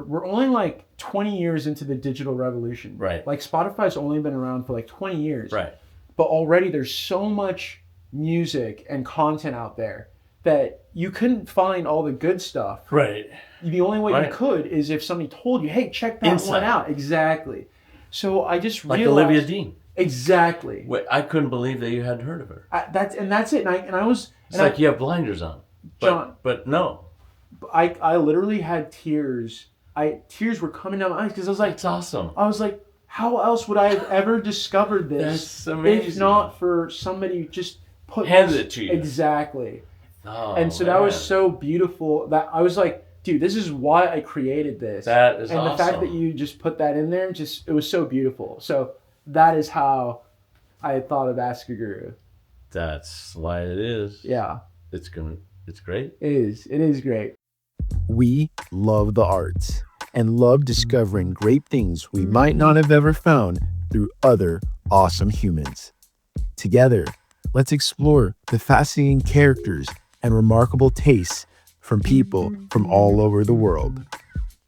We're only like 20 years into the digital revolution. Right. Like Spotify's only been around for like 20 years. Right. But already there's so much music and content out there that you couldn't find all the good stuff. Right. The only way Right. you could is if somebody told you, hey, check that Insight. one out. Exactly. So I just Like realized. Olivia Dean. Exactly. Wait, I couldn't believe that you hadn't heard of her. That's it. And I was. It's like you have blinders on. John. But no. I literally had tears. Tears were coming down my eyes because I was like, that's awesome. I was like, how else would I have ever discovered this? That's amazing. If not for somebody just handed it to you. Exactly. Oh, and so that was so beautiful that I was like, dude, this is why I created this. That is and awesome. And the fact that you just put that in there, it was so beautiful. So that is how I thought of AskAGuru. That's why it is. Yeah. It's great. It is great. We love the arts and love discovering great things we might not have ever found through other awesome humans. Together, let's explore the fascinating characters and remarkable tastes from people from all over the world.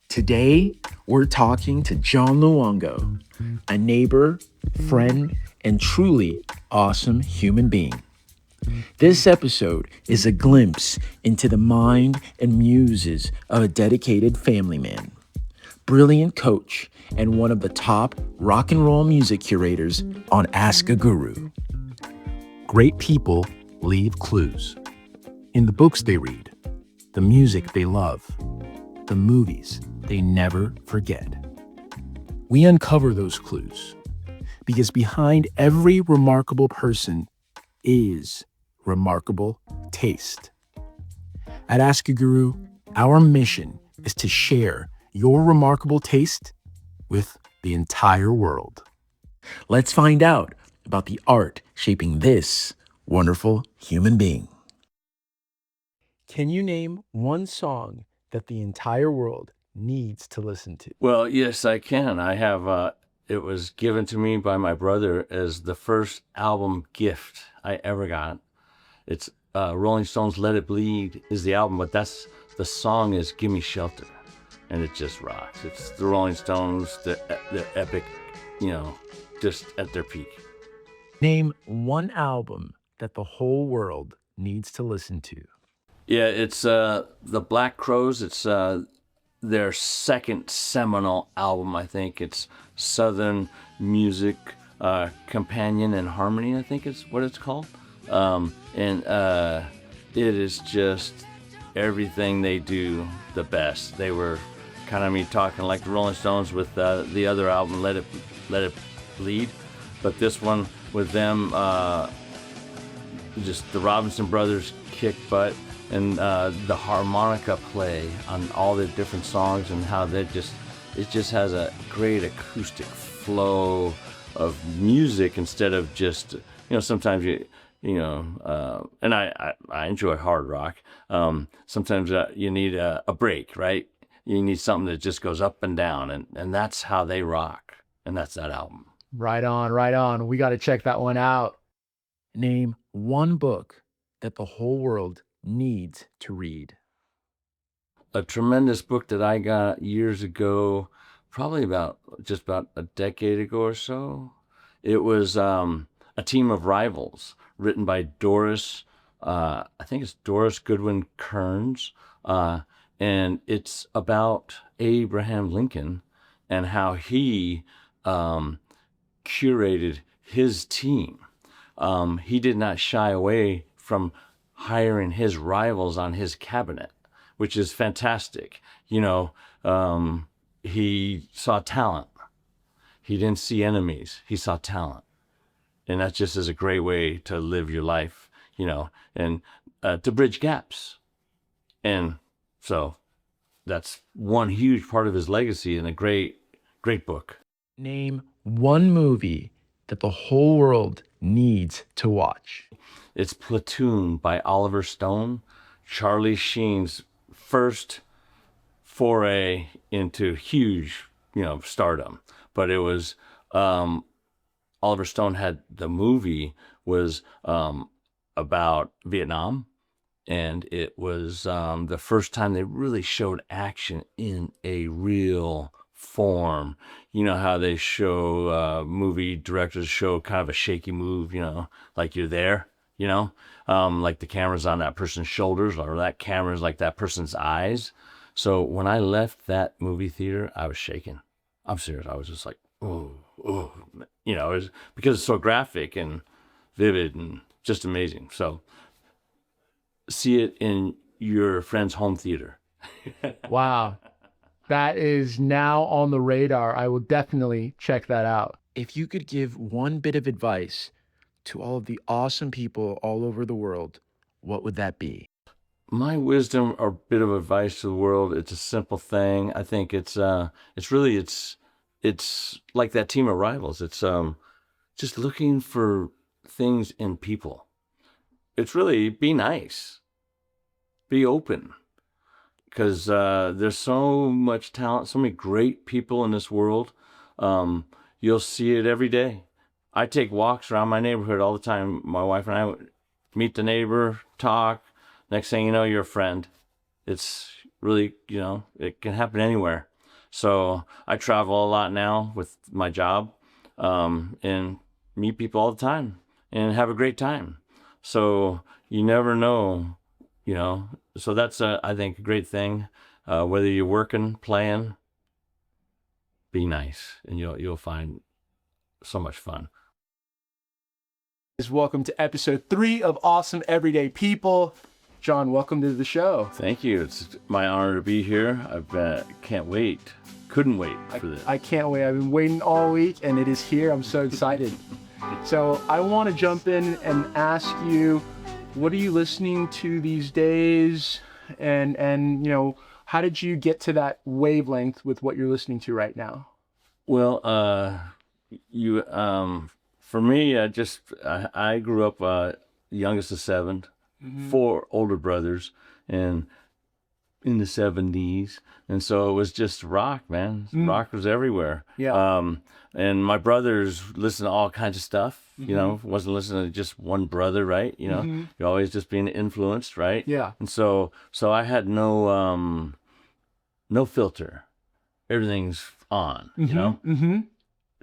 Today, we're talking to John Luongo, a neighbor, friend, and truly awesome human being. This episode is a glimpse into the mind and muses of a dedicated family man, brilliant coach, and one of the top rock and roll music curators on AskAGuru. Great people leave clues in the books they read, the music they love, the movies they never forget. We uncover those clues because behind every remarkable person is remarkable taste. At AskAGuru, our mission is to share your remarkable taste with the entire world. Let's find out about the art shaping this wonderful human being. Can you name one song that the entire world needs to listen to? Well, yes, I can. I have, it was given to me by my brother as the first album gift I ever got. It's Rolling Stones' Let It Bleed is the album, but the song is Gimme Shelter, and it just rocks. It's the Rolling Stones, the epic, just at their peak. Name one album that the whole world needs to listen to. Yeah, it's the Black Crowes. It's their second seminal album, I think. It's Southern Music Companion and Harmony, I think is what it's called. And it is just everything they do the best. They were kind of talking like the Rolling Stones with the other album, Let It Bleed, but this one with them, just the Robinson Brothers kick butt, and the harmonica play on all the different songs, and how it just has a great acoustic flow of music instead of just sometimes and I enjoy hard rock. Sometimes you need a break, right? You need something that just goes up and down, and that's how they rock, and that's that album. Right on. We got to check that one out. Name one book that the whole world needs to read. A tremendous book that I got years ago, probably about a decade ago or so. It was A Team of Rivals, written by Doris, I think it's Doris Goodwin Kearns, and it's about Abraham Lincoln and how he curated his team. He did not shy away from hiring his rivals on his cabinet, which is fantastic. He saw talent. He didn't see enemies. He saw talent. And that just is a great way to live your life, and to bridge gaps. And so that's one huge part of his legacy, and a great, great book. Name one movie that the whole world needs to watch. It's Platoon by Oliver Stone, Charlie Sheen's first foray into huge, stardom. But it was Oliver Stone had the movie was about Vietnam, and it was the first time they really showed action in a real form. You know how they show movie directors show kind of a shaky move, like you're there, like the camera's on that person's shoulders or that camera's like that person's eyes. So when I left that movie theater, I was shaking. I'm serious. I was just like, oh, oh, it was because it's so graphic and vivid and just amazing. So see it in your friend's home theater. Wow. That is now on the radar. I will definitely check that out. If you could give one bit of advice to all of the awesome people all over the world, what would that be? My wisdom or bit of advice to the world, it's a simple thing. I think it's really it's like that team of rivals. It's just looking for things in people. It's really be nice, be open, because there's so much talent, so many great people in this world. You'll see it every day. I take walks around my neighborhood all the time. My wife and I meet the neighbor, talk. Next thing you know, you're a friend. It's really, it can happen anywhere. So I travel a lot now with my job, and meet people all the time and have a great time. So you never know, so that's, I think, a great thing. Whether you're working, playing, be nice, and you'll find so much fun. Welcome to episode 3 of Awesome Everyday People. John, welcome to the show. Thank you. It's my honor to be here. Can't wait. Couldn't wait for this. I can't wait. I've been waiting all week, and it is here. I'm so excited. So I want to jump in and ask you, what are you listening to these days? And how did you get to that wavelength with what you're listening to right now? Well, for me, I grew up youngest of 7, 4 older brothers, and in the 70s, and so it was just rock, man. Rock was everywhere. Yeah. And my brothers listened to all kinds of stuff. Wasn't listening to just one brother, right? You're always just being influenced, right? Yeah. And so I had no filter. Everything's on,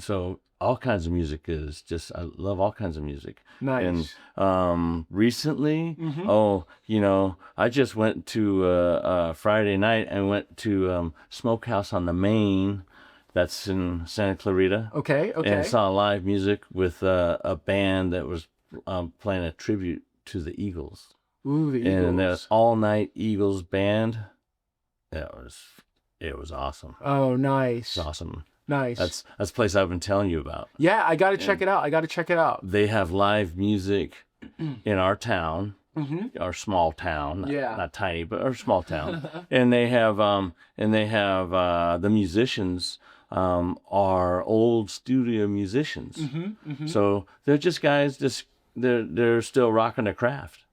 So all kinds of music is just, I love all kinds of music. Nice. And recently, I just went to Friday night and went to Smokehouse on the Main, that's in Santa Clarita. Okay. And saw live music with a band that was playing a tribute to the Eagles. Ooh, the Eagles. And that all-night Eagles band. It was awesome. Oh, nice. It's awesome. Nice. That's a place I've been telling you about. Yeah, I got to check it out. They have live music in our town, our small town, not tiny, but our small town. And they have the musicians are old studio musicians. So they're just guys, they're still rocking their craft.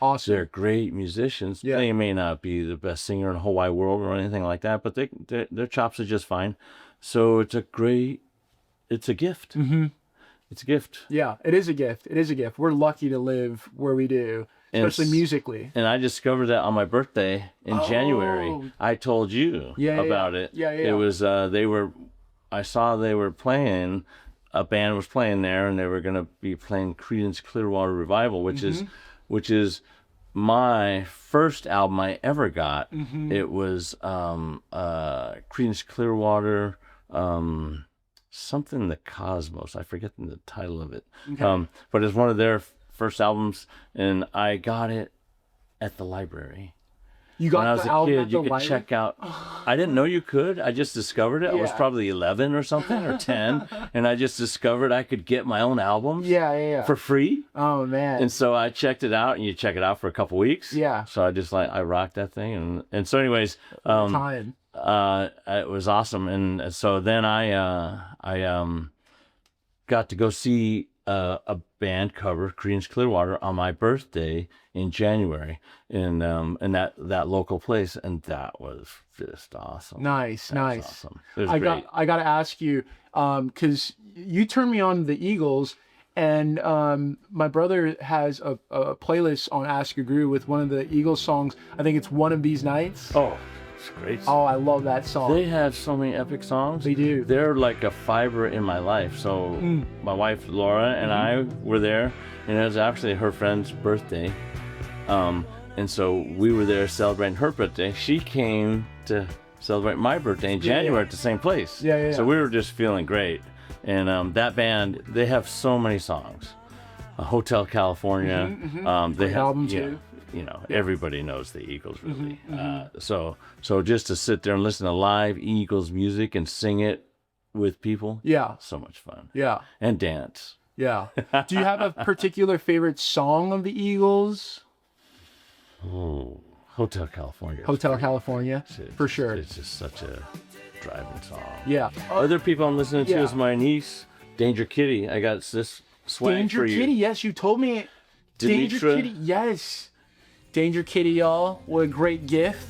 Awesome. They're great musicians. Yeah. They may not be the best singer in the whole wide world or anything like that, but their chops are just fine. So it's a gift. It's a gift. Yeah, it is a gift. We're lucky to live where we do, especially musically. And I discovered that on my birthday in January. I told you about it. Yeah. It was, I saw they were playing, a band was playing there, and they were going to be playing Creedence Clearwater Revival, which is my first album I ever got. It was Creedence Clearwater, something the Cosmos. I forget the title of it. Okay. But it's one of their first albums, and I got it at the library. You got when I was the a album kid, at you the could library? check out. I didn't know you could. I just discovered it. I was probably 11 or something, or 10, and I just discovered I could get my own albums. For free. Oh man! And so I checked it out, and you check it out for a couple weeks. Yeah. So I rocked that thing, and so anyways, it was awesome, and so then I got to go see a band cover Creedence Clearwater on my birthday in January in that local place, and that was just awesome. Nice. Awesome. It was I great. got to ask you, because you turned me on to the Eagles, And my brother has a playlist on AskAGuru with one of the Eagles songs. I think it's One of These Nights. Oh, it's great. Oh, I love that song. They have so many epic songs. They do. They're like a fiber in my life. So my wife Laura and I were there, and it was actually her friend's birthday. And so we were there celebrating her birthday. She came to celebrate my birthday in January at the same place. Yeah. So we were just feeling great. And that band, they have so many songs. Hotel California. They have album too. Everybody knows the Eagles really. So just to sit there and listen to live Eagles music and sing it with people. Yeah. So much fun. Yeah. And dance. Yeah. Do you have a particular favorite song of the Eagles? Oh, Hotel California. Hotel California, for sure. It's just such a driving song. Yeah. Other people I'm listening to is my niece, Danger Kitty. I got this swag Danger for you. Kitty, yes, you told me. Danger Dimitra. Kitty, yes. Danger Kitty, y'all. What a great gift.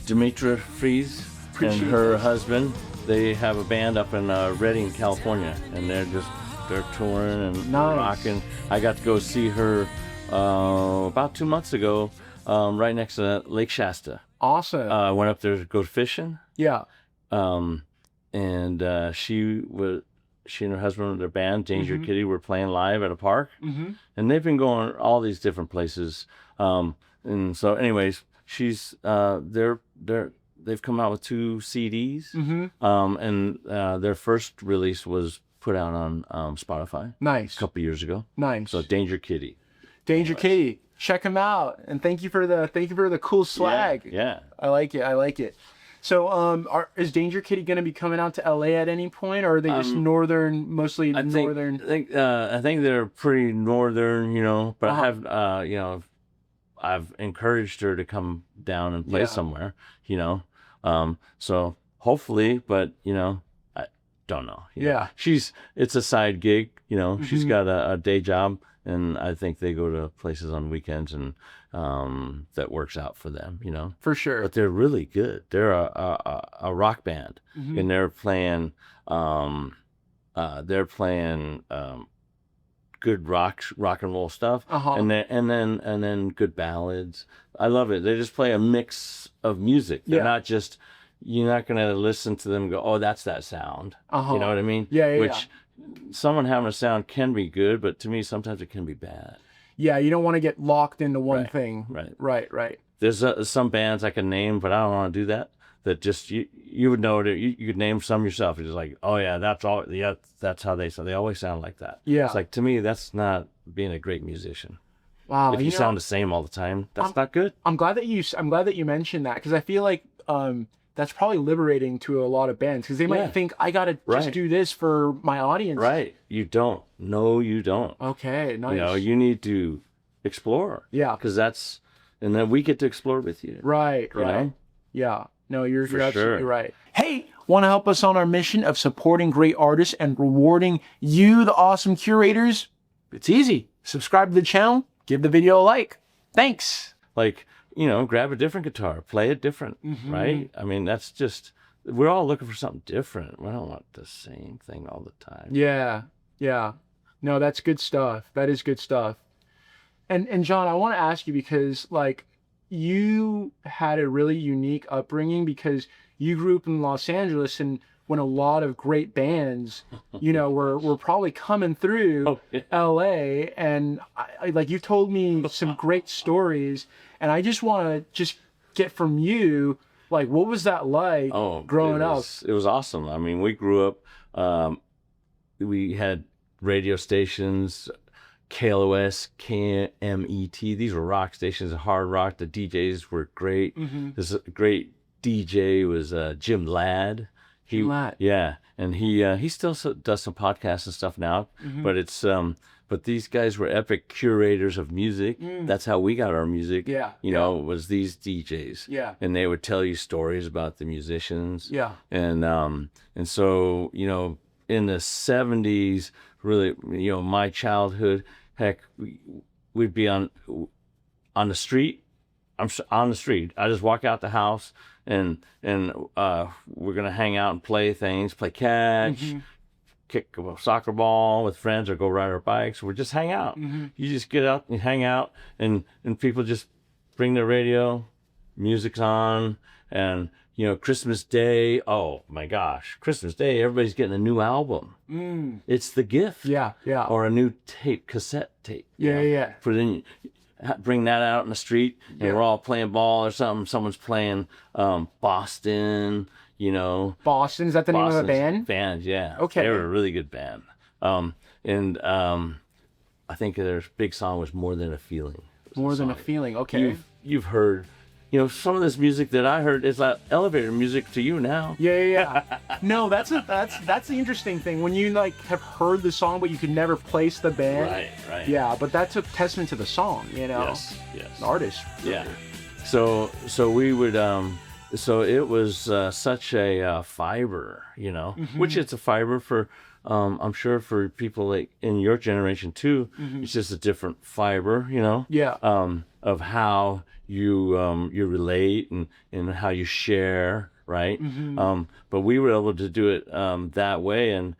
Dimitra Fries and her husband, they have a band up in Redding, California, and they're touring and rocking. I got to go see her about 2 months ago, right next to Lake Shasta. Awesome. I went up there to go fishing. Yeah. And she and her husband, their band, Danger Kitty, were playing live at a park. And they've been going all these different places. And so anyways, they've come out with 2 CDs. And their first release was put out on Spotify. Nice. A couple years ago. Nice. So Danger Kitty. Danger Kitty. Check them out. And thank you for the cool swag. Yeah. I like it. So, is Danger Kitty going to be coming out to LA at any point, or are they just mostly northern? I think they're pretty northern, but I have, I've encouraged her to come down and play somewhere, so hopefully, but, I don't know. It's a side gig, she's got a day job, and I think they go to places on weekends, and that works out for them, For sure. But they're really good. They're a rock band, and they're playing good rock and roll stuff, and then good ballads. I love it. They just play a mix of music. They're not just, you're not gonna listen to them and go, oh, that's that sound. You know what I mean? Which someone having a sound can be good, but to me sometimes it can be bad. Yeah, you don't want to get locked into one thing. Right. There's some bands I can name, but I don't want to do that. That just you would know it. You could name some yourself. You're just like, oh yeah, that's all. Yeah, that's how they sound. They always sound like that. Yeah, it's like, to me, that's not being a great musician. Wow, if you sound the same all the time, that's not good. I'm glad that you mentioned that, because I feel like that's probably liberating to a lot of bands, because they might think, I gotta just do this for my audience. Right. You don't. No, you don't. Okay, nice. You need to explore. Yeah. Because and then we get to explore with you. Right. Know? Yeah. No, you're absolutely sure. right. Hey, want to help us on our mission of supporting great artists and rewarding you, the awesome curators? It's easy. Subscribe to the channel, give the video a like. Thanks. Grab a different guitar, play it different, right? I mean, that's just, we're all looking for something different. We don't want the same thing all the time. Yeah. No, that's good stuff. That is good stuff. And John, I want to ask you, because you had a really unique upbringing, because you grew up in Los Angeles, and when a lot of great bands, were probably coming through LA, and you told me some great stories, and I just want to get from you, what was that like growing up? It was awesome. I mean, we grew up, we had radio stations, KLOS, KMET. These were rock stations, hard rock. The DJs were great. This great DJ was Jim Ladd. Yeah, and he still does some podcasts and stuff now. But these guys were epic curators of music. That's how we got our music. Was these DJs. Yeah, and they would tell you stories about the musicians. Yeah, and so in the 70s, really, my childhood, heck, we'd be on the street. I'm on the street. I just walk out the house, and we're gonna hang out and play things, play catch, kick a soccer ball with friends or go ride our bikes or just hang out. You just get out and hang out, and people just bring their radio, music's on, and Christmas Day. Oh my gosh, Christmas Day! Everybody's getting a new album. It's the gift. Yeah. Or a new cassette tape. Yeah. Put it in. Bring that out in the street, and we're all playing ball or something. Someone's playing Boston. Boston, is that the name of a band? Band, yeah. Okay. They were a really good band. I think their big song was "More Than a Feeling." More Than a Feeling. Okay. You've heard, some of this music that I heard is like elevator music to you now. Yeah. No, that's the interesting thing. When you like have heard the song but you could never place the band. Right. Yeah, but that's a testament to the song, Yes. The artist. Yeah. So we would so it was such a fiber, which it's a fiber for I'm sure for people like in your generation too. It's just a different fiber, Yeah. of how you relate and how you share, right? But we were able to do it that way, and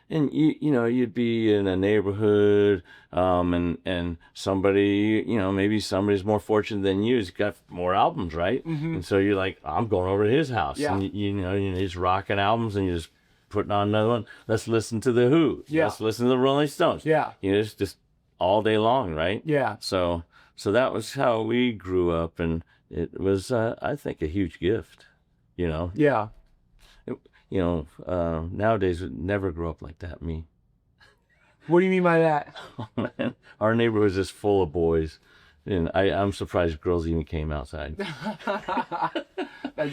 you'd be in a neighborhood, and somebody, maybe somebody's more fortunate than you, has got more albums, right? And so you're like, I'm going over to his house, and you're just rocking albums, and you're just putting on another one. Let's listen to the Who. Yeah. Let's listen to the Rolling Stones. Yeah. It's just all day long, right? Yeah. So that was how we grew up, and it was, I think, a huge gift. Yeah. Nowadays we'd never grow up like that. Me. What do you mean by that? Man, our neighborhood was just full of boys, and I'm surprised girls even came outside.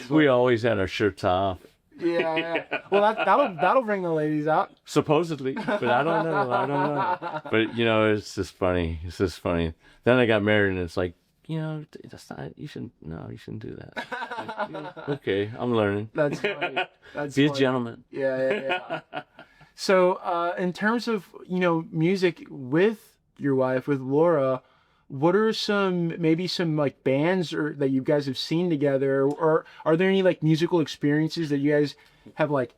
We always had our shirts off. Yeah. Well, that'll bring the ladies out. Supposedly, but I don't know. But it's just funny. Then I got married, and it's like, that's not. You shouldn't do that. Like, okay, I'm learning. That's funny. Be a gentleman. Yeah. So, in terms of music with your wife, with Laura, what are maybe some like bands or that you guys have seen together, or are there any like musical experiences that you guys have like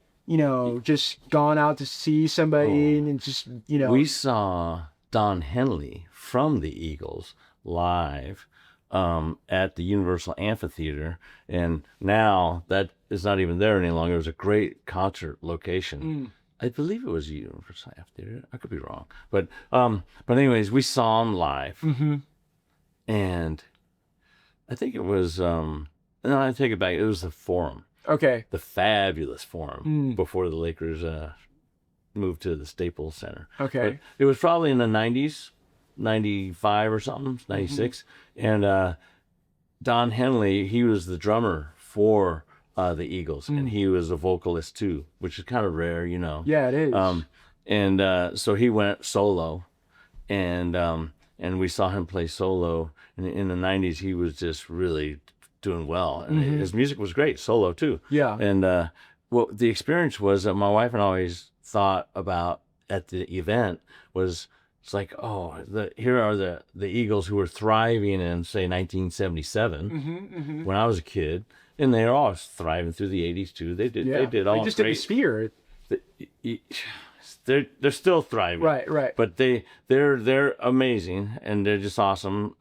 just gone out to see somebody and just We saw Don Henley from the Eagles live at the Universal Amphitheater, and now that is not even there any longer. It was a great concert location. I believe it was Universal Amphitheater. I could be wrong, but anyways, we saw him live, and I think it was no, I take it back. It was the Forum. Okay. The fabulous Forum before the Lakers moved to the Staples Center. Okay. But it was probably in the 90s, 95 or something, 96, and Don Henley, he was the drummer for the Eagles, and he was a vocalist too, which is kind of rare, Yeah, it is. So he went solo, and we saw him play solo. In the 90s, he was just really doing well, and his music was great, solo too. Yeah. And the experience was that my wife and I always thought about at the event was, it's like, here are the Eagles who were thriving in, say, 1977 when I was a kid. And they are all thriving through the 80s too. They did all they just great. did the Sphere. They're still thriving. Right. But they're amazing, and they're just awesome.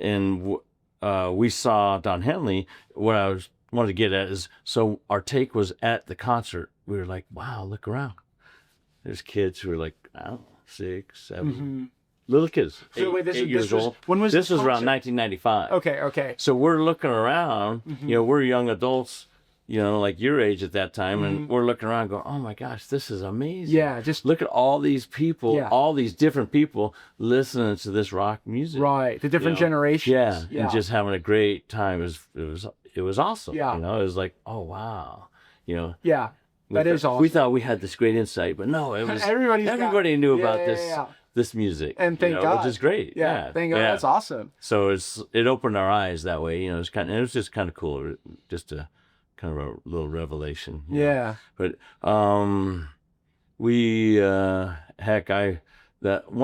We saw Don Henley. What I wanted to get at is, so our take was at the concert. We were like, wow, look around. There's kids who are like, I don't know, 6, 7. Little kids, So wait, eight years old. When was this? Was around concert? 1995. Okay. So we're looking around, we're young adults, like your age at that time, and we're looking around going, oh my gosh, this is amazing. Yeah, just look at all these people, all these different people listening to this rock music. right, the different generations. Yeah, and just having a great time. It was awesome. Yeah. It was like, oh wow. Yeah, that is awesome. We thought we had this great insight, but no, it was everybody knew about this music, and thank God, which is great. Yeah, thank God, that's awesome. So it opened our eyes that way. It was just kind of cool, just a kind of a little revelation. Yeah. But we one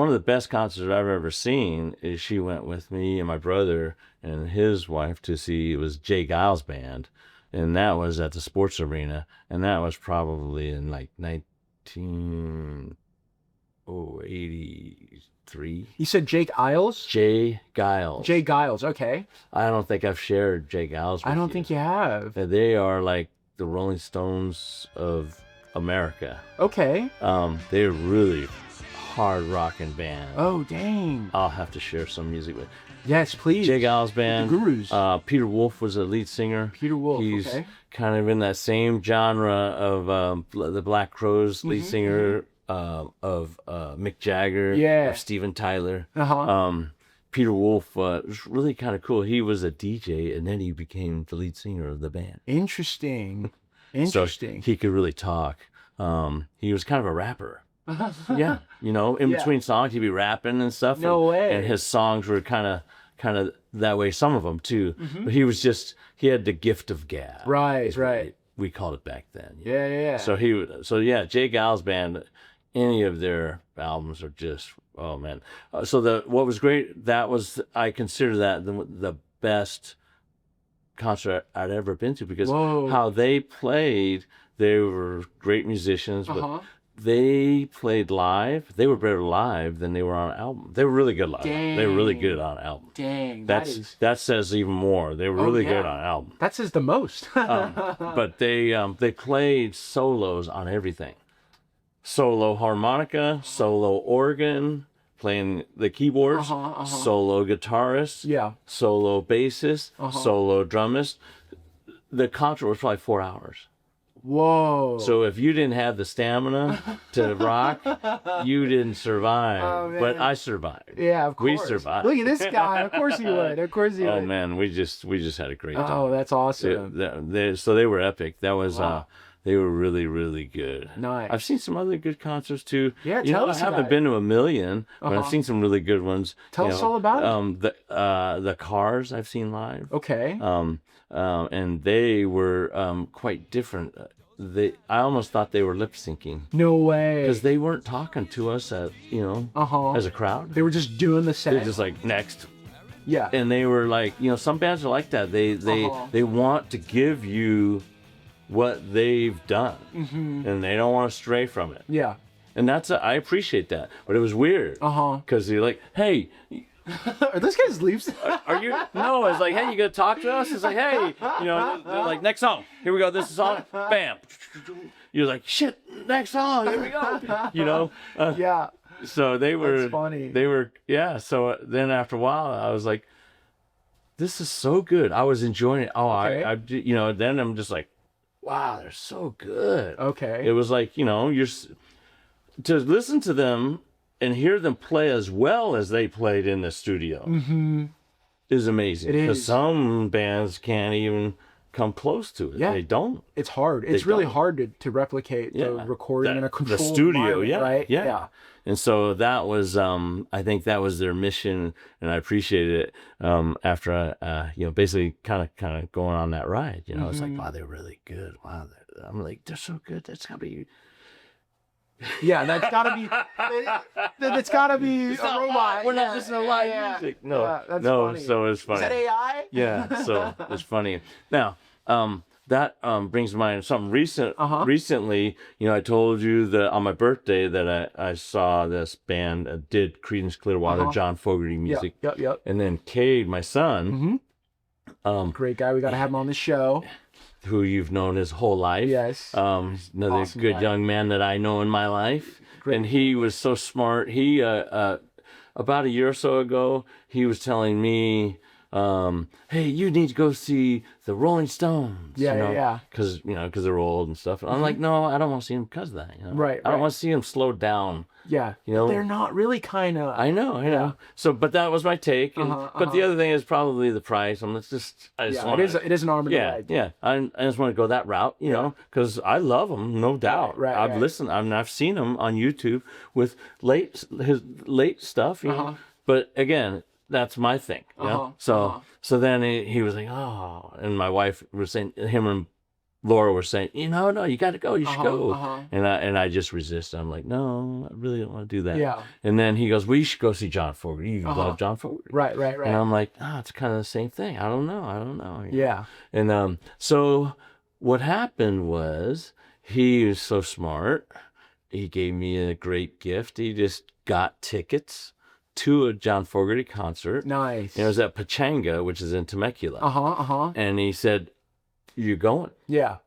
of the best concerts I've ever seen is she went with me and my brother and his wife to see, it was Jay Giles' band, and that was at the sports arena, and that was probably in like 1983. You said Jake Isles? Jay Giles. Jay Giles, okay. I don't think I've shared Jay Giles with I don't think you have. They are like the Rolling Stones of America. Okay. They're really hard rocking band. Oh, dang. I'll have to share some music with. Yes, please. Jay Giles band. The Gurus. Peter Wolf was a lead singer. Peter Wolf, He's okay. kind of in that same genre of the Black Crowes, lead singer of Mick Jagger, Yeah. of Steven Tyler. Uh-huh. Peter Wolf was really kind of cool. He was a DJ, and then he became the lead singer of the band. Interesting. So Interesting. he could really talk. He was kind of a rapper. Yeah, you know, in between songs he'd be rapping and stuff. No way. And his songs were kind of that way. Some of them too. But he had the gift of gab. Right, is what right. We called it back then. Yeah. So Jay Giles band. Any of their albums are just, oh man. What was great, I consider that the best concert I'd ever been to, because how they played, they were great musicians, but they played live. They were better live than they were on album. They were really good live. Dang. They were really good on album. Dang. That says even more. They were really good on album. That says the most. But they played solos on everything. Solo harmonica, solo organ, playing the keyboards, solo guitarist, solo bassist, solo drummist. The concert was probably 4 hours. Whoa. So if you didn't have the stamina to rock, you didn't survive. Oh, man. But I survived. Yeah, of course. We survived. Look at this guy. Of course you would. Of course you would. Oh man, we just had a great time. Oh, that's awesome. So they were epic. That was they were really, really good. Nice. I've seen some other good concerts too. Yeah, tell us I haven't about been to a million, but I've seen some really good ones. Tell us all about it. The Cars I've seen live. Okay. And they were quite different. I almost thought they were lip syncing. No way. Because they weren't talking to us as a crowd. They were just doing the set. They're just like, next. Yeah. And they were like, some bands are like that. They want to give you what they've done, and they don't want to stray from it. Yeah. And I appreciate that. But it was weird. Because you're like, hey. Are those guys leaves? Are you? No, it's like, hey, you gonna talk to us? It's like, hey, they're like, next song. Here we go. This is song. Bam. You're like, shit. Next song. Here we go. Yeah. So they were. That's funny. They were. Yeah. So then after a while, I was like, this is so good. I was enjoying it. Oh, okay. Then I'm just like, wow, they're so good. Okay. It was like, you're to listen to them and hear them play as well as they played in the studio is amazing. It is. Because some bands can't even come close to it. Yeah. They don't. It's hard. It's really hard to replicate the recording in a controlled the studio, environment, right? Yeah. And so that was, I think that was their mission, and I appreciated it. After basically kind of going on that ride, it's like, wow, they're really good. Wow, I'm like, they're so good. That's gotta be. Yeah, that's gotta be. That's gotta be a robot. We're not just in a live music. No, that's no. funny. So it's funny. Is that AI? Yeah. So it's funny. Now, that brings to mind something recent. Recently, I told you that on my birthday that I saw this band did Creedence Clearwater, John Fogerty music. Yep. And then Cade, my son, great guy. We got to have him on the show. Who you've known his whole life. Yes. Another Awesome good guy. Young man that I know in my life. Great. And he was so smart. He about a year or so ago, he was telling me, hey, you need to go see the Rolling Stones. Yeah. Because they're old and stuff. And I'm like, no, I don't want to see them because of that. Right. I don't want to see them slow down. Yeah. They're not really kind of. I know. Yeah. So, but that was my take. And, but the other thing is probably the price. It is an arm and a leg. Yeah. I just want to go that route, because I love them, no doubt. Right. I've listened. I've seen him on YouTube with his late stuff. But again, that's my thing. So then he was like, oh, and my wife was saying, him and Laura were saying, no, you got to go. You should go. And I just resisted. I'm like, no, I really don't want to do that. Yeah. And then he goes, well, you should go see John Fogerty. You love John Fogerty. Right. Right. And I'm like, it's kind of the same thing. I don't know. Yeah. And so what happened was he was so smart. He gave me a great gift. He just got tickets to a John Fogerty concert. Nice. And it was at Pachanga, which is in Temecula. Uh-huh. And he said, "You're going." Yeah.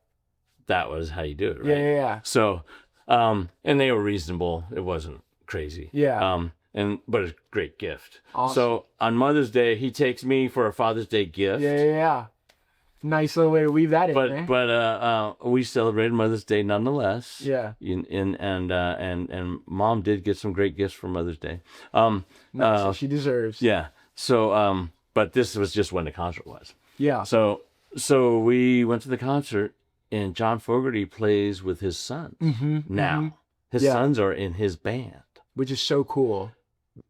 That was how you do it, right? Yeah. So, and they were reasonable. It wasn't crazy. Yeah. But it's a great gift. Awesome. So on Mother's Day, he takes me for a Father's Day gift. Yeah. Nice little way to weave that in, man. But we celebrated Mother's Day nonetheless. Yeah. And Mom did get some great gifts for Mother's Day. Nice, she deserves. Yeah. So but this was just when the concert was. Yeah. So we went to the concert, and John Fogerty plays with his sons now. His sons are in his band, which is so cool.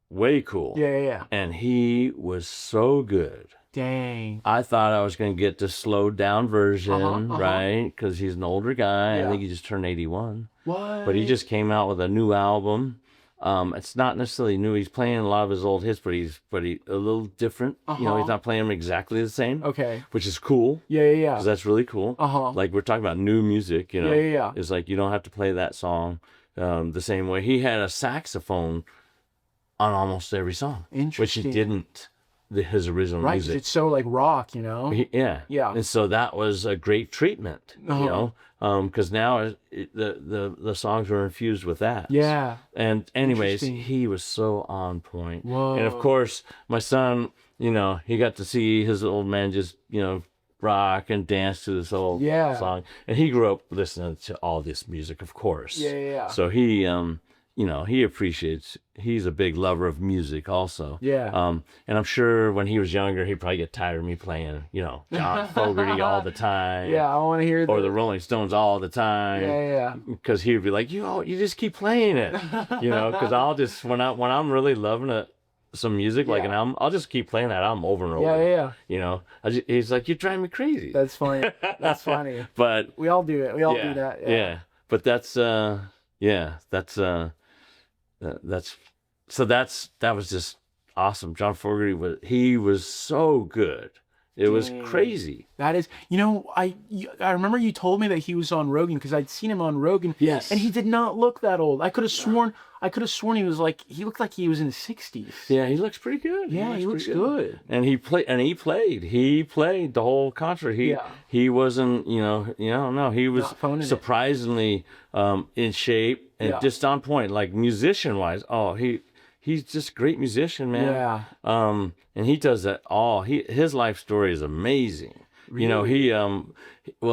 Way cool. Yeah. And he was so good. Dang. I thought I was going to get the slowed down version, right? Because he's an older guy. Yeah. I think he just turned 81. What? But he just came out with a new album. It's not necessarily new. He's playing a lot of his old hits, but he's a little different. You know, he's not playing them exactly the same. Okay. Which is cool. Yeah. Because that's really cool. Like we're talking about new music, you know. Yeah. It's like you don't have to play that song the same way. He had a saxophone on almost every song. Which he didn't. His original music. It's so like rock, you know. Yeah. And so that was a great treatment, you know, because now the songs were infused with that. Yeah. And anyways, he was so on point. Whoa. And of course, my son, you know, he got to see his old man just, you know, rock and dance to this old song, and he grew up listening to all this music, of course. Yeah. So he you know, he appreciates, he's a big lover of music also. Yeah. And I'm sure when he was younger, he'd probably get tired of me playing, you know, John Fogerty all the time. Yeah, I want to hear that. Or the Rolling Stones all the time. Yeah. Because he'd be like, you just keep playing it, you know, because I'll just, when I'm really loving some music, like an album, I'll just keep playing that album over and over. Yeah. You know, he's like, you're driving me crazy. That's funny. That's funny. But we all do it. We all do that. Yeah. But that's that was just awesome. John Fogerty was so good. It was crazy. That is, you know, I remember you told me that he was on Rogan because I'd seen him on Rogan. Yes. And he did not look that old. I could have sworn he looked like he was in his 60s. Yeah, he looks pretty good. Yeah, he looks good. And he played the whole concert. He wasn't, no, he was surprisingly in shape and just on point, like musician wise. Oh, he's just a great musician, man. Yeah. And he does that all. His life story is amazing. Really? You know,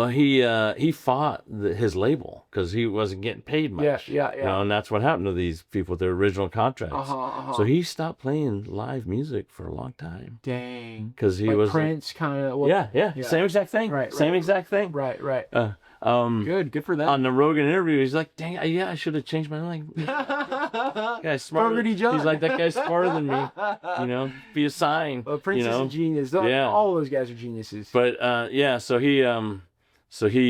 he fought his label because he wasn't getting paid much. Yeah. You know, and that's what happened to these people with their original contracts. So he stopped playing live music for a long time. Dang. Because he like was Prince kind of. Well, yeah. Same exact thing. Right. Same exact thing. Right. Good for them. On the Rogan interview, he's like, "Dang, I should have changed my name." Guy's smarter. He's like, "That guy's smarter than me." You know, be a sign. Well, Prince is a genius. Yeah. All those guys are geniuses. But so he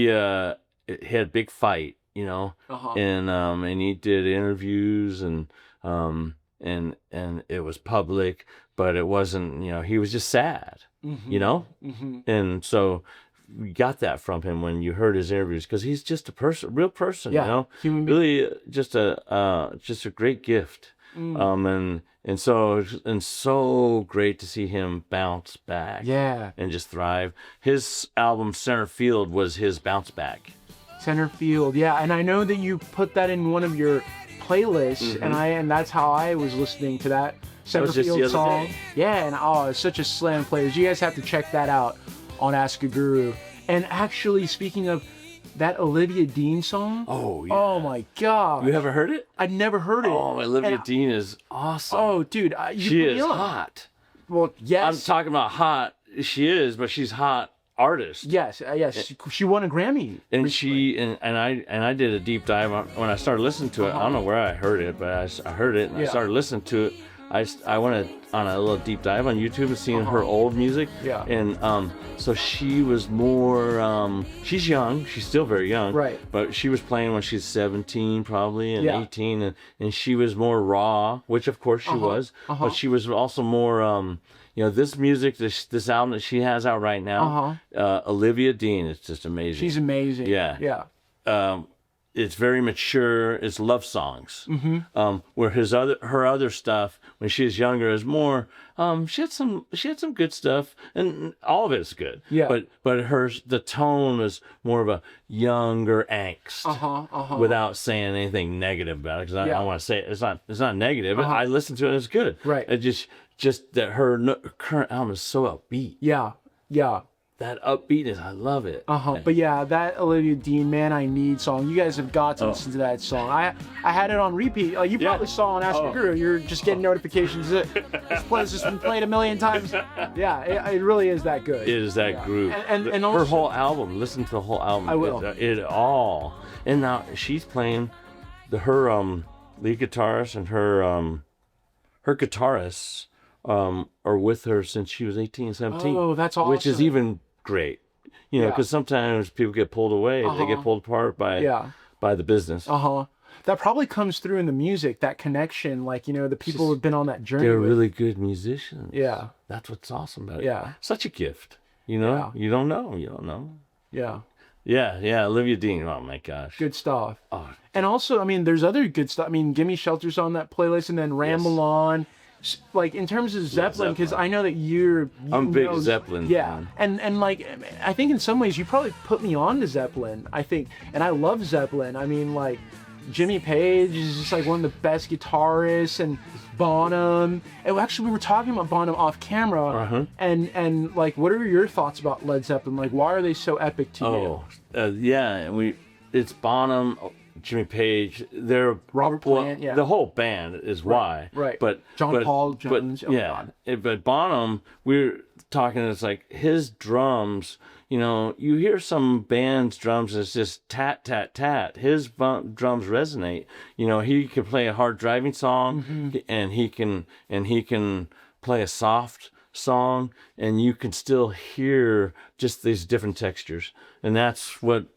had a big fight, you know, and he did interviews and it was public, but it wasn't, you know, he was just sad, you know, and so we got that from him when you heard his interviews because he's just a real person, you know, human being. Really just a great gift, and so great to see him bounce back, and just thrive. His album Center Field was his bounce back. Center Field, and I know that you put that in one of your playlists, and that's how I was listening to that Center Field song. Day. Yeah, and it's such a slam playlist. You guys have to check that out on AskAGuru. And actually, speaking of that Olivia Dean song, oh my God, you ever heard it? I'd never heard it. Oh, Olivia Dean is awesome. Oh, dude, she is hot. Well, yes, I'm talking about hot. She is, but she's hot artist. Yes. She won a Grammy. And I did a deep dive when I started listening to it. I don't know where I heard it, but I heard it and I started listening to it. I went on a little deep dive on YouTube and seeing her old music. Yeah. And so she was more. She's young. She's still very young. Right. But she was playing when she's 17 probably and 18, and she was more raw, which of course she was. But she was also more. this music, this album that she has out right now, Olivia Dean, is just amazing. She's amazing. Yeah. Yeah. It's very mature. It's love songs. Where her other stuff when she was younger is more. She had some good stuff, and all of it's good. Yeah. But the tone was more of a younger angst. Without saying anything negative about it, because I don't want to say it. It's not negative. I listened to it. It's good. Right. It just that her current album is so upbeat. Yeah. Yeah. That upbeatness, I love it. But yeah, that Olivia Dean, Man I Need song, you guys have got to listen to that song. I had it on repeat. Like you probably saw on AskAGuru. You're just getting notifications. This has been played a million times. Yeah, it really is that good. It is that groove. And her also, whole album, listen to the whole album. I will. It all. And now she's playing her lead guitarist and her guitarists are with her since she was 18, 17. Oh, that's awesome. Which is even great, because sometimes people get pulled away, they get pulled apart by the business. That probably comes through in the music, that connection, like the people who've been on that journey. They're really good musicians. Yeah, that's what's awesome about it. Yeah, such a gift. You don't know. Yeah. Olivia Dean. Oh my gosh, good stuff. And also, I mean, there's other good stuff. I mean, Gimme Shelter's on that playlist, and then Ramble On. Like in terms of Zeppelin, because I know that I'm a big Zeppelin fan. and like I think in some ways you probably put me on to Zeppelin. I think, and I love Zeppelin. I mean, like Jimmy Page is just like one of the best guitarists, and Bonham. And actually, we were talking about Bonham off camera, and like, what are your thoughts about Led Zeppelin? Like, why are they so epic to you? It's Bonham. Jimmy Page, they're Robert Plant, the whole band is why. Right. But Paul Jones. But Bonham, we're talking. It's like his drums. You hear some bands' drums. It's just tat tat tat. His drums resonate. He can play a hard driving song, and he can play a soft song, and you can still hear just these different textures, and that's what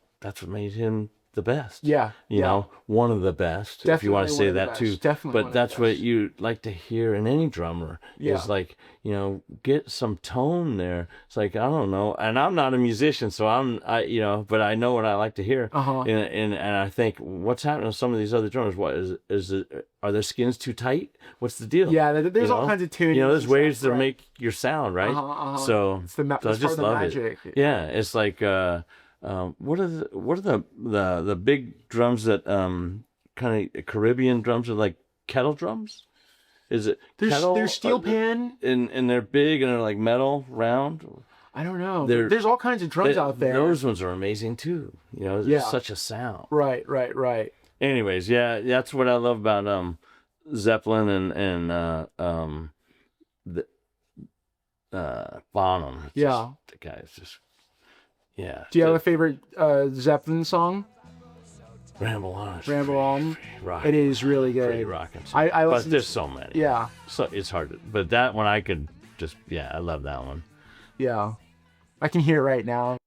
made him the best. One of the best. Definitely, if you want to say that too. Definitely. But that's what you like to hear in any drummer. Is like, get some tone there. It's like, I don't know, and I'm not a musician, so but I know what I like to hear. And I think, what's happening with some of these other drummers? What is it? Are their skins too tight? What's the deal? Yeah, there's all kinds of tuning. There's ways to make your sound right. So it's that's I just love magic. it. Yeah, it's like. What are the big drums that kind of Caribbean drums are like kettle drums? Is it kettle? There's steel pan, and they're big and they're like metal round. I don't know. There's all kinds of drums out there. Those ones are amazing too. It's such a sound. Right. Anyways, that's what I love about Zeppelin and Bonham. The guy is just. Yeah. Do you have a favorite Zeppelin song? Ramble On. Ramble On. It is really good. Pretty rocking. But there's so many. Yeah. So it's hard but that one I could just, I love that one. Yeah. I can hear it right now.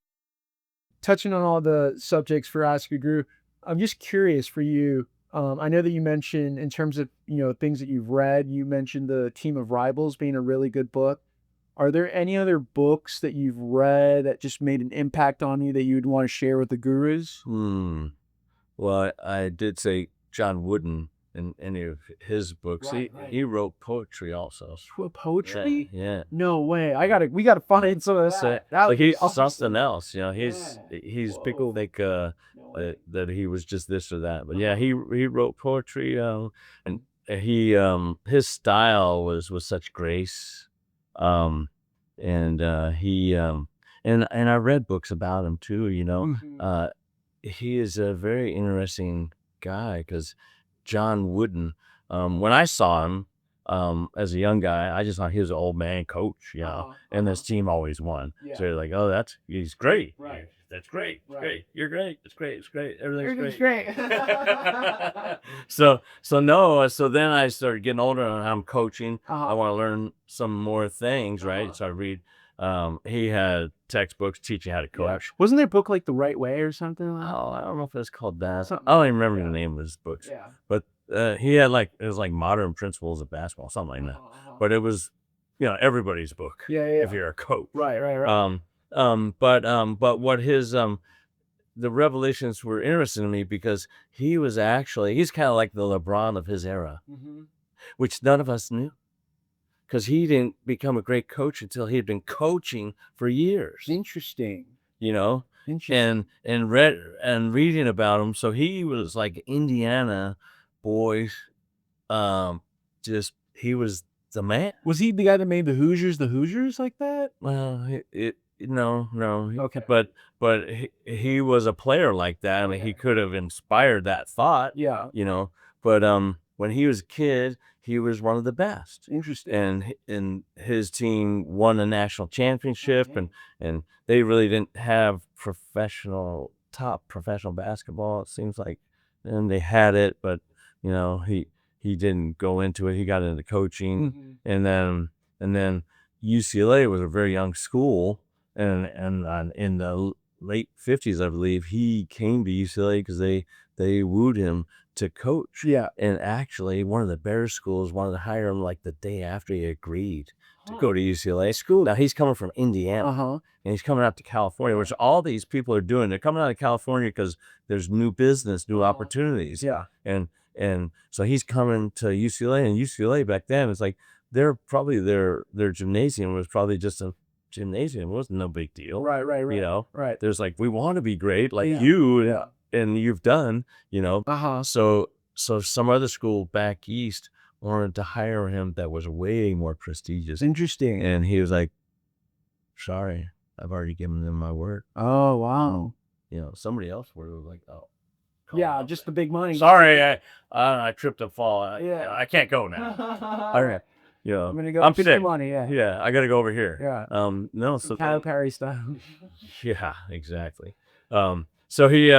Touching on all the subjects for AskAGuru, I'm just curious for you. I know that you mentioned in terms of, things that you've read, you mentioned the Team of Rivals being a really good book. Are there any other books that you've read that just made an impact on you that you would want to share with the gurus? Well, I did say John Wooden in any of his books. He wrote poetry also. Poetry? Yeah. No way. We gotta find some of that. Like he's something else. He's people think that he was just this or that. But he wrote poetry. And he his style was with such grace. And I read books about him too, he is a very interesting guy because John Wooden, when I saw him, as a young guy, I just thought he was an old man coach, and this team always won. So they're like, oh, he's great. Right. That's great. It's great. You're great. It's great. It's great. Everything's great. So then I started getting older and I'm coaching. I want to learn some more things, right? So I read, he had textbooks teaching how to coach. Wasn't there a book like The Right Way or something? Oh, I don't know if it's called that. I don't even remember the name of his books. But he had it was like Modern Principles of Basketball, something like that. But it was everybody's book. Yeah, yeah. If you're a coach. Right. But what his the revelations were interesting to me because he's kind of like the LeBron of his era, which none of us knew. Because he didn't become a great coach until he had been coaching for years. Interesting. And reading about him. So he was like Indiana boy. He was the man. Was he the guy that made the Hoosiers like that? Well, no. Okay. But he was a player like that. I mean, he could have inspired that thought. Yeah. But when he was a kid, he was one of the best. Interesting. And his team won a national championship, and they really didn't have top professional basketball. It seems like, and they had it, but he didn't go into it. He got into coaching, and then UCLA was a very young school, and in the late 50s, I believe, he came to UCLA because they wooed him to coach. Yeah. And actually, one of the Bears schools wanted to hire him like the day after he agreed to go to UCLA school. Now he's coming from Indiana, and he's coming out to California, which all these people are doing. They're coming out of California because there's new business, new opportunities. Yeah. And so he's coming to UCLA, and UCLA back then is like their gymnasium was probably just a gymnasium. It wasn't no big deal. Right. Right. There's like, we want to be great like you. Yeah. And you've done, So So some other school back east wanted to hire him that was way more prestigious. Interesting. And he was like, sorry, I've already given them my word. Oh, wow. Somebody else would have like, oh. Yeah, just the big money. Sorry, I tripped and fall. I can't go now. All right. I'm going to go up some money, Yeah, I got to go over here. Yeah. No, so Calipari style. Yeah, exactly. So he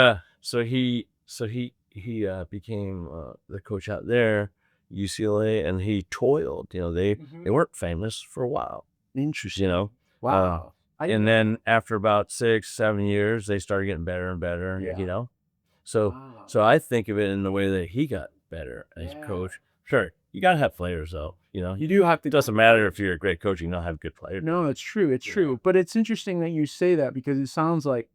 became the coach out there, UCLA, and he toiled. They weren't famous for a while. Interesting. Wow. And then after about 6-7 years, they started getting better and better. Yeah. So I think of it in the way that he got better as a coach. Sure, you gotta have players though. You do have to. It doesn't matter if you're a great coach, you don't have good players. No, it's true. It's true. But it's interesting that you say that because it sounds like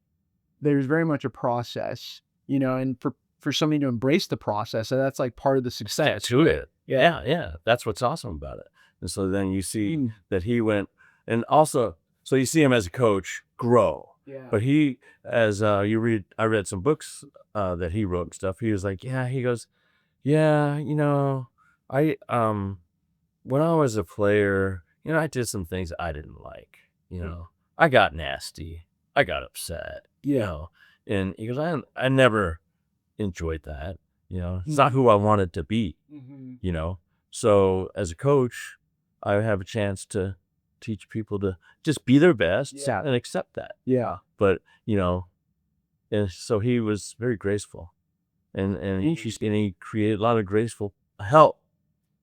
there's very much a process, and for somebody to embrace the process, that's like part of the success to it. Yeah. That's what's awesome about it. And so then you see that he went, and also, so you see him as a coach grow. Yeah. But he, as I read some books that he wrote and stuff. He was like, he goes, I when I was a player, I did some things I didn't like. I got nasty. I got upset. And he goes, I never enjoyed that. It's not who I wanted to be. So as a coach, I have a chance to teach people to just be their best and accept that. Yeah. But and so he was very graceful, and he created a lot of graceful help.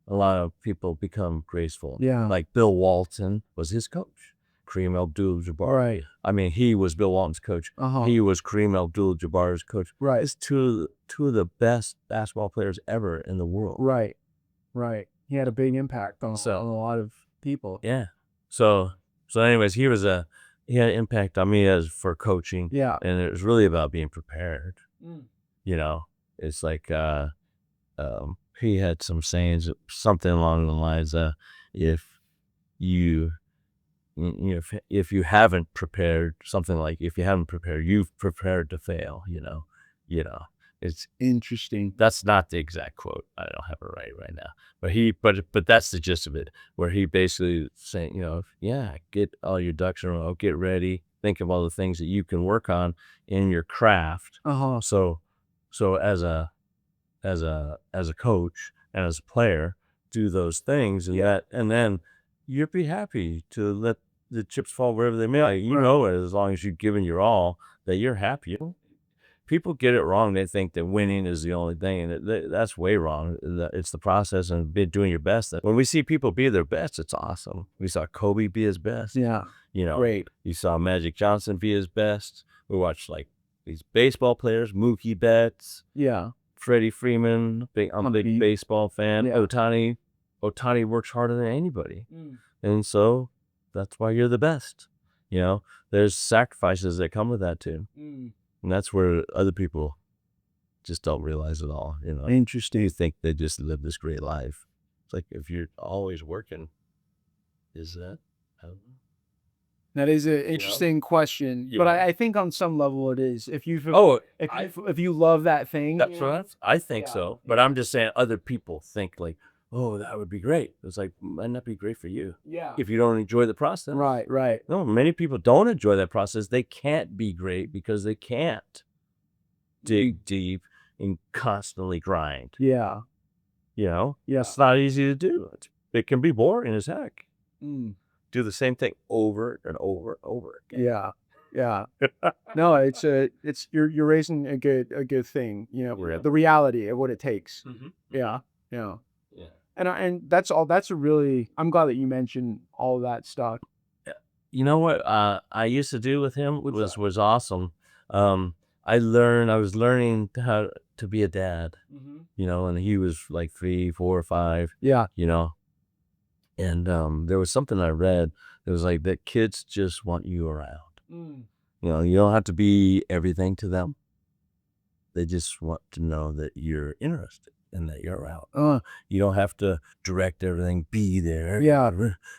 A lot of people become graceful. Yeah. Like Bill Walton was his coach. Kareem Abdul-Jabbar. Right. I mean, he was Bill Walton's coach. He was Kareem Abdul-Jabbar's coach. Right. It's two of the best basketball players ever in the world. Right. He had a big impact on a lot of people. Yeah. So anyways, he had an impact on me for coaching. Yeah. And it was really about being prepared. It's like he had some sayings, something along the lines of, if you haven't prepared, something like, if you haven't prepared, you've prepared to fail. It's interesting. That's not the exact quote. I don't have it right now. But that's the gist of it, where he basically saying, get all your ducks in a row, get ready, think of all the things that you can work on in your craft. So as a coach and as a player, do those things, and then you'll be happy to let the chips fall wherever they may. As long as you've given your all, that you're happy. People get it wrong. They think that winning is the only thing, and that's way wrong. It's the process and doing your best. When we see people be their best, it's awesome. We saw Kobe be his best. Yeah. Great. You saw Magic Johnson be his best. We watched like these baseball players, Mookie Betts. Yeah. Freddie Freeman. I'm a big baseball fan. Yeah. Ohtani. Otani works harder than anybody. And so that's why you're the best. You know, there's sacrifices that come with that too. And that's where other people just don't realize it all. You know, interesting. You think they just live this great life. It's like, if you're always working, is that? I don't know. That is an interesting question, but I think on some level it is. If you if you love that thing, That's what I think so. But I'm just saying, other people think like, oh, that would be great. It's like, might not be great for you. Yeah. If you don't enjoy the process. Right. No, many people don't enjoy that process. They can't be great because they can't dig deep and constantly grind. Yeah. You know? Yeah. It's not easy to do. It can be boring as heck. Do the same thing over and over and over again. Yeah. No, it's you're raising a good thing. You know, Really? the reality of what it takes. Yeah. And that's all. That's a really. I'm glad that you mentioned all of that stuff. You know what I used to do with him was awesome. I was learning how to be a dad. You know, and he was like 3, 4, 5. Yeah. You know, and there was something I read. It was like that kids just want you around. You know, you don't have to be everything to them. They just want to know that you're interested and that you're around. You don't have to direct everything, be there. Yeah.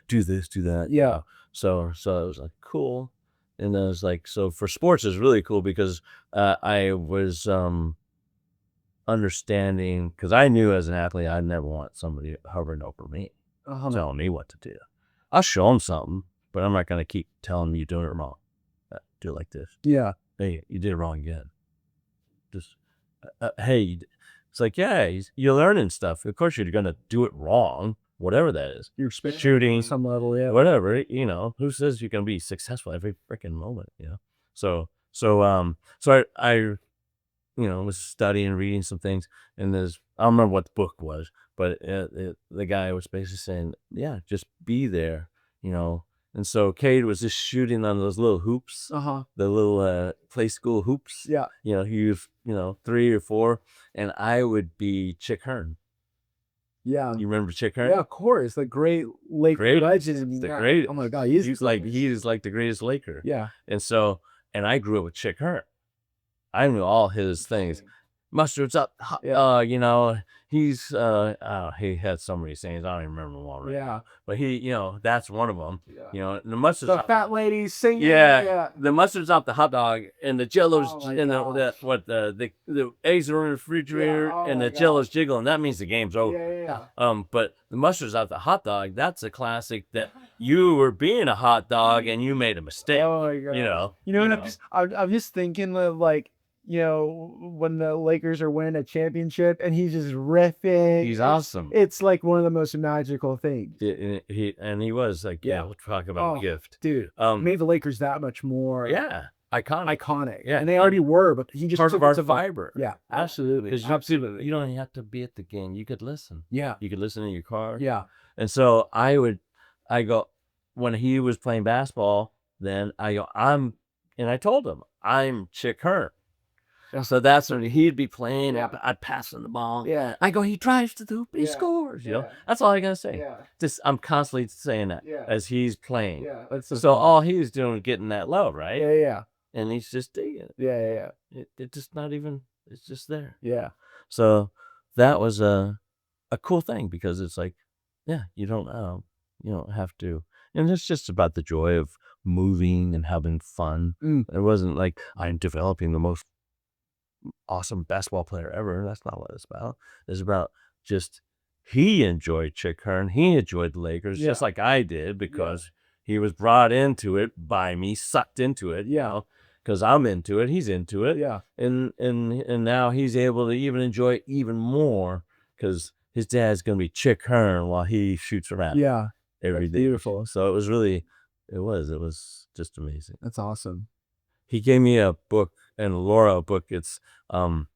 Do this, do that. Yeah. You know? So it was like, cool. And I was like, so for sports is really cool because I was understanding, because I knew as an athlete, I'd never want somebody hovering over me, telling me what to do. I'll show them something, but I'm not going to keep telling them you're doing it wrong. Do it like this. Yeah. Hey, you did it wrong again. Just, hey, it's like, yeah, you're learning stuff. Of course, you're going to do it wrong, whatever that is. You're shooting, some level, yeah. whatever, you know, who says you're going to be successful every freaking moment, you know? So I you know, was studying, reading some things, and I don't remember what the book was, but the guy was basically saying, yeah, just be there, you know. And so Cade was just shooting on those little hoops, the little play school hoops. Yeah. You know, he was, you know, 3 or 4, and I would be Chick Hearn. Yeah. You remember Chick Hearn? Yeah, of course. The great Laker legend. The great. Oh my God, he's like the greatest Laker. Yeah. And I grew up with Chick Hearn. I knew all his things. Mustard's up. You know, he's he had so many sayings. I don't even remember them all right. Yeah. But he, you know, that's one of them. Yeah. You know, and the mustard's the fat lady singing. Yeah. The mustard's off the hot dog, and the Jello's and the eggs are in the refrigerator, and the Jello's jiggling. That means the game's over. Yeah. But the mustard's off the hot dog. That's a classic that you were being a hot dog and you made a mistake. Oh my God. You know. And I'm just thinking of like, you know, when the Lakers are winning a championship and he's just riffing. He's awesome. It's like one of the most magical things. He was like, we'll talk about gift. Dude, made the Lakers that much more. Yeah. Iconic. Yeah. And they already were, but he just part took of our it to fiber. Yeah. Absolutely. Absolutely. You don't have to be at the game. You could listen. Yeah. You could listen in your car. Yeah. And so I go, when he was playing basketball, then I told him, I'm Chick Hearn. So that's when he'd be playing. I'd pass him the ball. Yeah. I go, he drives to the hoop, he scores. You know, that's all I gotta say. Yeah. Just I'm constantly saying that as he's playing. Yeah. So all he was doing was getting that love, right? Yeah. And he's just digging it. Yeah. It's just not even. It's just there. Yeah. So that was a cool thing because it's like, you don't have to, and it's just about the joy of moving and having fun. It wasn't like I'm developing the most awesome basketball player ever. That's not what it's about. It's about just he enjoyed Chick Hearn. He enjoyed the Lakers just like I did because he was brought into it by me, sucked into it. Yeah, because I'm into it. He's into it. Yeah, and now he's able to even enjoy it even more because his dad's gonna be Chick Hearn while he shoots around. Yeah, every day. Beautiful. So it was just amazing. That's awesome. He gave me a book, and Laura a book. It's I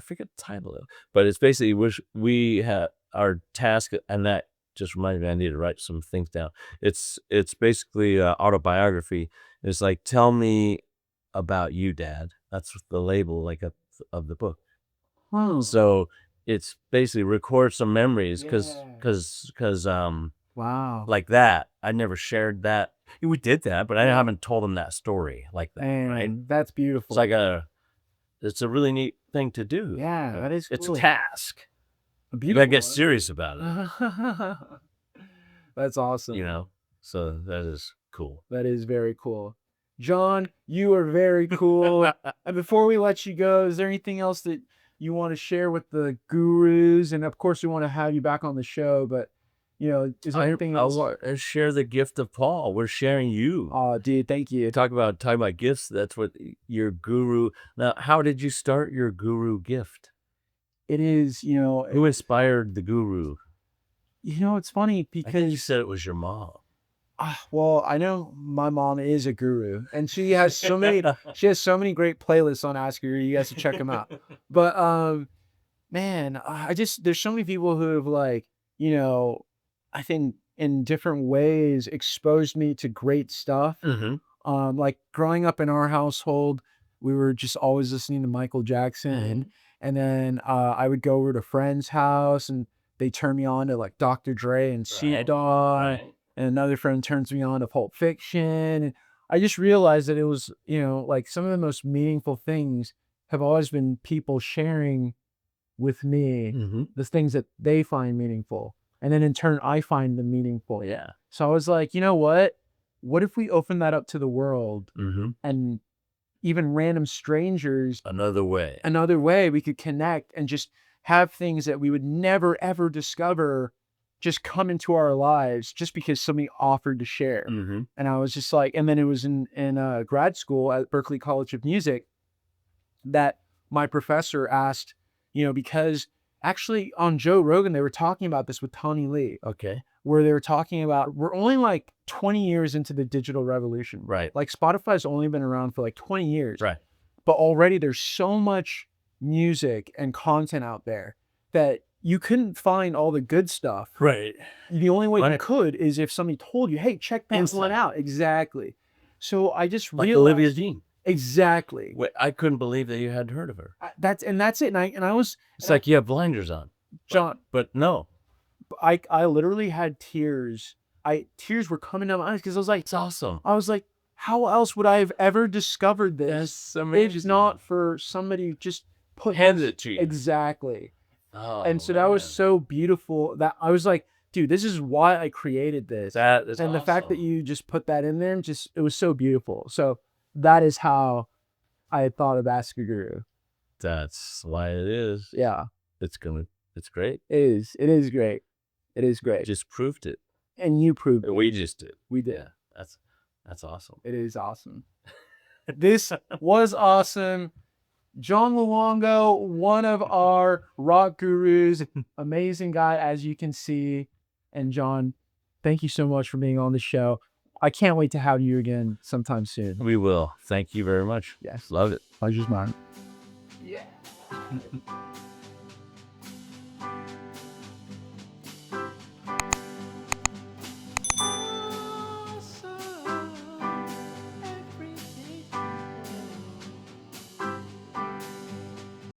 forget the title of it, but it's basically we had our task, and that just reminded me I need to write some things down. It's basically autobiography. It's like, tell me about you, Dad. That's the label of the book. So it's basically record some memories Yeah. because Wow. like that. I never shared that. We did that, but I haven't told them that story like that. And Right? that's beautiful. It's like it's a really neat thing to do. Yeah, that is It's a cool. task. A You beautiful gotta get one. serious about it. That's awesome. You know, so that is cool. That is very cool. John, you are very cool. And before we let you go, is there anything else that you want to share with the gurus? And of course, we want to have you back on the show, but is there anything else? Let's share the gift of Paul. We're sharing you. Oh, dude, thank you. Talk about gifts. That's what your guru. Now, how did you start your guru gift? It is, Who inspired the guru? it's funny I think because you said it was your mom. well, I know my mom is a guru, and she has so many great playlists on AskAGuru. You guys should check them out. But man, there's so many people who have I think in different ways exposed me to great stuff. Mm-hmm. Like growing up in our household, we were just always listening to Michael Jackson, and then I would go over to a friend's house and they turn me on to like Dr. Dre and Snoop Dogg. Right. And another friend turns me on to Pulp Fiction. And I just realized that it was, like some of the most meaningful things have always been people sharing with me the things that they find meaningful. And then in turn, I find them meaningful. Yeah. So I was like, you know what? What if we open that up to the world and even random strangers, Another way we could connect and just have things that we would never, ever discover just come into our lives just because somebody offered to share. And I was just like, and then it was in grad school at Berklee College of Music that my professor asked, because actually on Joe Rogan, they were talking about this with Tony Lee. Okay. Where they were talking about, we're only like 20 years into the digital revolution. Right. Like Spotify's only been around for like 20 years. Right. But already there's so much music and content out there that you couldn't find all the good stuff. Right. The only way you could is if somebody told you, hey, check that one out. Exactly. So I just like realized. Olivia Dean. Exactly. Wait, I couldn't believe that you hadn't heard of her. That's it. And I was. It's like you have blinders on. John. But no. I literally had tears. Tears were coming down my eyes because I was like, it's awesome. I was like, how else would I have ever discovered this? That's amazing. If not for somebody just handed it to you. Exactly. Oh, and so that was so beautiful that I was like, dude, this is why I created this. That is and awesome. The fact that you just put that in there, it was so beautiful. So that is how I thought of AskAGuru. That's why it is. Yeah. It's great. It is. It is great. It is great. Just proved it. And you proved it. We just did. We did. Yeah, that's awesome. It is awesome. This was awesome. John Luongo, one of our rock gurus, amazing guy, as you can see. And John, thank you so much for being on the show. I can't wait to have you again sometime soon. We will. Thank you very much. Yes. Love it. Pleasure's mine. Yeah.